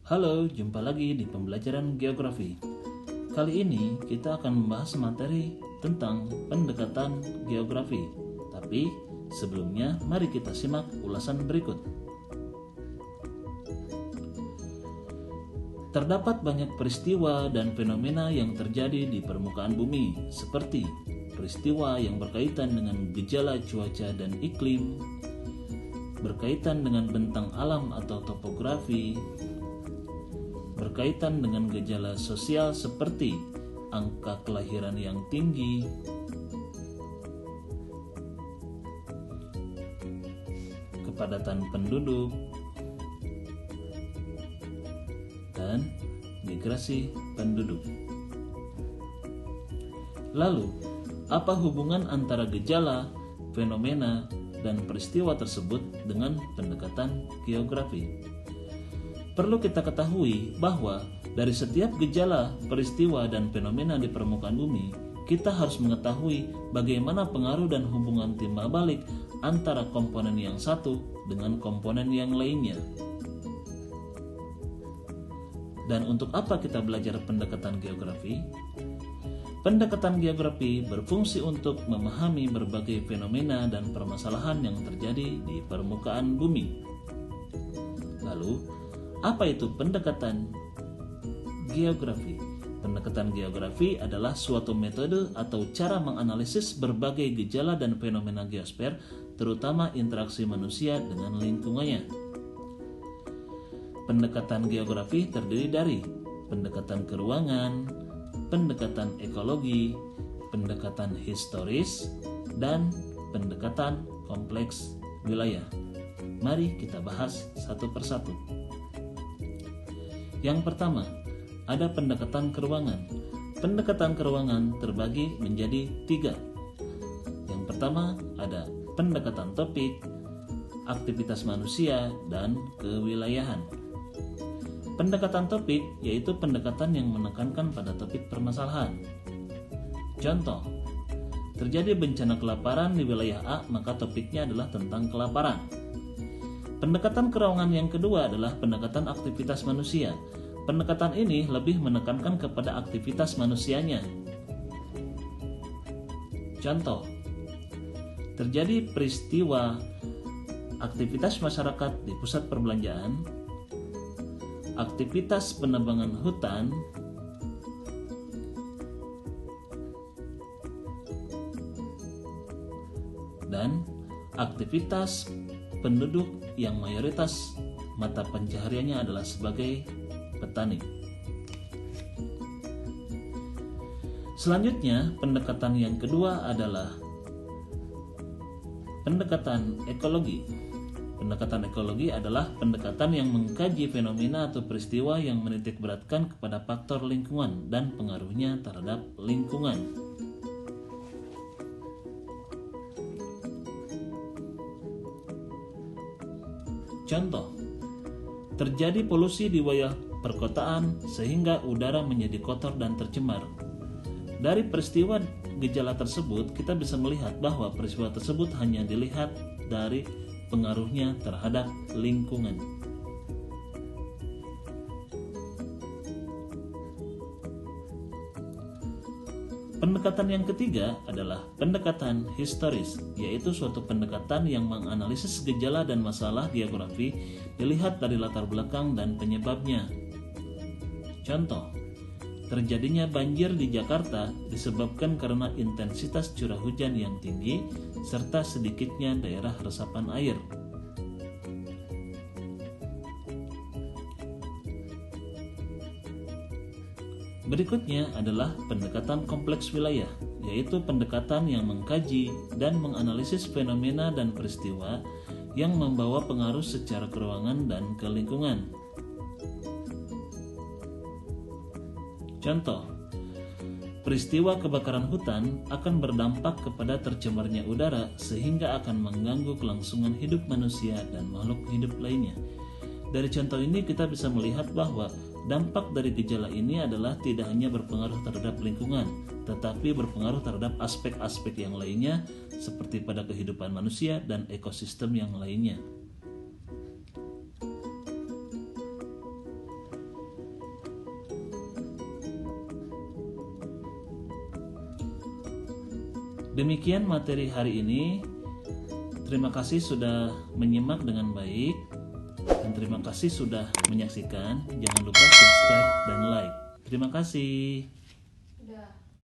Halo, jumpa lagi di pembelajaran geografi. Kali ini kita akan membahas materi tentang pendekatan geografi. Tapi sebelumnya mari kita simak ulasan berikut. Terdapat banyak peristiwa dan fenomena yang terjadi di permukaan bumi, seperti peristiwa yang berkaitan dengan gejala cuaca dan iklim, berkaitan dengan bentang alam atau topografi, berkaitan dengan gejala sosial seperti angka kelahiran yang tinggi, kepadatan penduduk, dan migrasi penduduk. Lalu, apa hubungan antara gejala, fenomena, dan peristiwa tersebut dengan pendekatan geografi? Perlu kita ketahui bahwa dari setiap gejala, peristiwa, dan fenomena di permukaan bumi, kita harus mengetahui bagaimana pengaruh dan hubungan timbal balik antara komponen yang satu dengan komponen yang lainnya. Dan untuk apa kita belajar pendekatan geografi? Pendekatan geografi berfungsi untuk memahami berbagai fenomena dan permasalahan yang terjadi di permukaan bumi. Lalu, apa itu pendekatan geografi? Pendekatan geografi adalah suatu metode atau cara menganalisis berbagai gejala dan fenomena geosfer, terutama interaksi manusia dengan lingkungannya. Pendekatan geografi terdiri dari pendekatan keruangan, pendekatan ekologi, pendekatan historis, dan pendekatan kompleks wilayah. Mari kita bahas satu persatu. Yang pertama, ada pendekatan keruangan. Pendekatan keruangan terbagi menjadi 3. Yang pertama ada pendekatan topik, aktivitas manusia, dan kewilayahan. Pendekatan topik yaitu pendekatan yang menekankan pada topik permasalahan. Contoh, terjadi bencana kelaparan di wilayah A, maka topiknya adalah tentang kelaparan. Pendekatan keruangan yang kedua adalah pendekatan aktivitas manusia. Pendekatan ini lebih menekankan kepada aktivitas manusianya. Contoh, terjadi peristiwa aktivitas masyarakat di pusat perbelanjaan, aktivitas penebangan hutan, dan aktivitas penduduk yang mayoritas mata pencahariannya adalah sebagai petani. Selanjutnya, pendekatan yang kedua adalah pendekatan ekologi. Pendekatan ekologi adalah pendekatan yang mengkaji fenomena atau peristiwa yang menitik beratkan kepada faktor lingkungan dan pengaruhnya terhadap lingkungan. Contoh, terjadi polusi di wilayah perkotaan sehingga udara menjadi kotor dan tercemar. Dari peristiwa gejala tersebut, kita bisa melihat bahwa peristiwa tersebut hanya dilihat dari pengaruhnya terhadap lingkungan. Pendekatan yang ketiga adalah pendekatan historis, yaitu suatu pendekatan yang menganalisis gejala dan masalah geografi dilihat dari latar belakang dan penyebabnya. Contoh, terjadinya banjir di Jakarta disebabkan karena intensitas curah hujan yang tinggi serta sedikitnya daerah resapan air. Berikutnya adalah pendekatan kompleks wilayah, yaitu pendekatan yang mengkaji dan menganalisis fenomena dan peristiwa yang membawa pengaruh secara keruangan dan ke lingkungan. Contoh, peristiwa kebakaran hutan akan berdampak kepada tercemarnya udara sehingga akan mengganggu kelangsungan hidup manusia dan makhluk hidup lainnya. Dari contoh ini kita bisa melihat bahwa dampak dari gejala ini adalah tidak hanya berpengaruh terhadap lingkungan, tetapi berpengaruh terhadap aspek-aspek yang lainnya seperti pada kehidupan manusia dan ekosistem yang lainnya. Demikian materi hari ini. Terima kasih sudah menyimak dengan baik, dan terima kasih sudah menyaksikan. Jangan lupa subscribe dan like. Terima kasih. Udah.